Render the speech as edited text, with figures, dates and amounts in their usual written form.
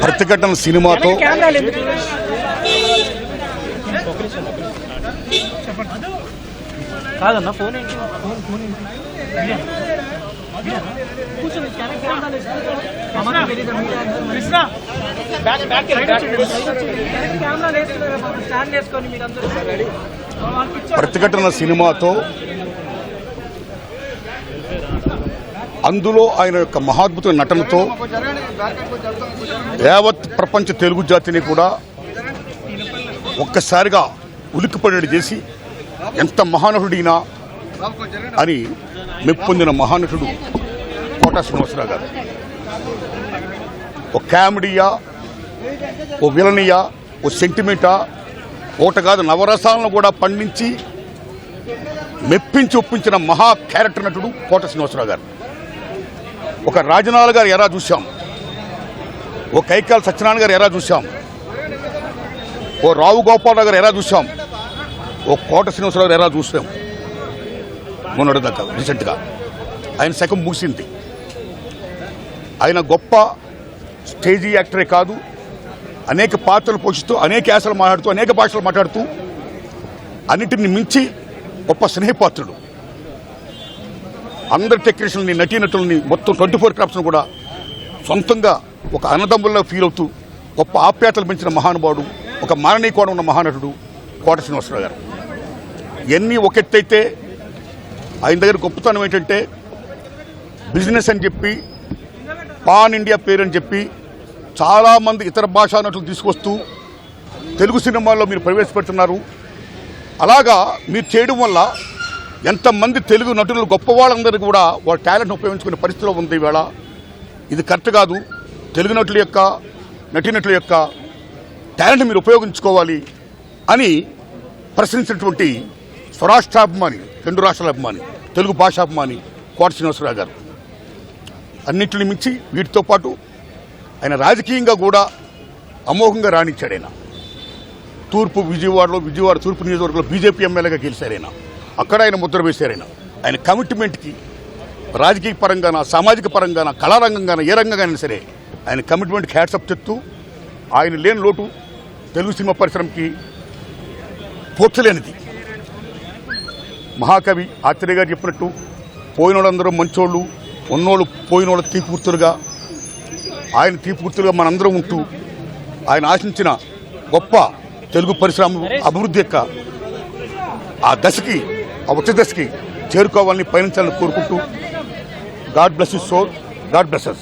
ప్రతిఘటన సినిమాతో కాదన్నా ఫోన్ ప్రతిఘటన సినిమాతో అందులో ఆయన యొక్క మహాద్భుత నటనతో యావత్ ప్రపంచ తెలుగు జాతిని కూడా ఒక్కసారిగా ఉలిక్కిపడేది చేసి ఎంత మహానటుడినా అని మెప్పొందిన మహానటుడు కోటా శ్రీనివాసరావు గారు. ఓ కామెడీయా, ఓ విలనియా, ఓ సెంటిమెంటా, ఓట కాదు నవరసాలను కూడా పండించి మెప్పించి ఒప్పించిన మహా క్యారెక్టర్ నటుడు కోటా శ్రీనివాసరావు గారు. ఒక రాజనాల గారు ఎరా చూశాం, ఓ కైకాల సత్యనారాయణ గారు ఎరా చూశాం, ఓ రావు గోపాలరావు గారు ఎరా చూశాం, ఓ కోట శ్రీనివాసరావు గారు ఎరా చూసాం. మొన్నటిదాకా రీసెంట్గా ఆయన శకం ముగిసింది. ఆయన గొప్ప స్టేజీ యాక్టరే కాదు, అనేక పాత్రలు పోషిస్తూ అనేక యాసలు మాట్లాడుతూ అనేక భాషలు మాట్లాడుతూ అన్నిటిని మించి గొప్ప స్నేహపాత్రుడు. అందరి టెక్నీషియన్ని నటీనటుల్ని మొత్తం 24 క్రాఫ్ట్స్ను కూడా సొంతంగా ఒక అన్నదమ్ముల్లో ఫీల్ అవుతూ గొప్ప ఆప్యాయతలు పెంచిన మహానుభావుడు, ఒక మాననీయ కోణం ఉన్న మహానటుడు కోట శ్రీనివాసరావు గారు. ఇవన్నీ ఒకెత్తైతే ఆయన దగ్గర గొప్పతనం ఏంటంటే బిజినెస్ అని చెప్పి పాన్ ఇండియా పేరు అని చెప్పి చాలామంది ఇతర భాషా నటులు తీసుకొస్తూ తెలుగు సినిమాల్లో మీరు ప్రవేశపెడుతున్నారు. అలాగా మీరు చేయడం వల్ల ఎంతమంది తెలుగు నటులు గొప్ప వాళ్ళందరూ కూడా వాళ్ళ టాలెంట్ని ఉపయోగించుకునే పరిస్థితిలో ఉంది ఈవేళ. ఇది కరెక్ట్ కాదు. తెలుగు నటుల యొక్క నటీనటుల యొక్క టాలెంట్ని మీరు ఉపయోగించుకోవాలి అని ప్రశ్నించినటువంటి స్వరాష్ట్రాభిమాని, 2 రాష్ట్రాల అభిమాని, తెలుగు భాషాభిమాని కోట శ్రీనివాసరావు గారు. అన్నింటిని మించి వీటితో పాటు ఆయన రాజకీయంగా కూడా అమోఘంగా రాణించాడు. ఆయన విజయవాడ తూర్పు నియోజకవర్గంలో బీజేపీ ఎమ్మెల్యేగా గెలిచారు. అక్కడ ఆయన ముద్ర వేశారు. ఆయన కమిట్మెంట్కి రాజకీయ పరంగాన, సామాజిక పరంగాన, కళారంగంగాన, ఏ రంగంగానైనా సరే ఆయన కమిట్మెంట్కి హ్యాట్సప్ చెప్తూ ఆయన లేని లోటు తెలుగు సినిమా పరిశ్రమకి పోర్చలేనిది. మహాకవి ఆత్రేయ గారు చెప్పినట్టు పోయినోళ్ళందరూ మంచోళ్ళు, ఉన్నోళ్ళు పోయినోళ్ళు తీపిగుర్తులుగా, ఆయన తీపిగుర్తులుగా మనందరం ఉంటూ ఆయన ఆశించిన గొప్ప తెలుగు పరిశ్రమ అభివృద్ధి యొక్క ఆ దశకి, ఆ ఉచ్చ దశకి చేరుకోవాలని పయనించాలని కోరుకుంటూ God bless his soul, God bless us.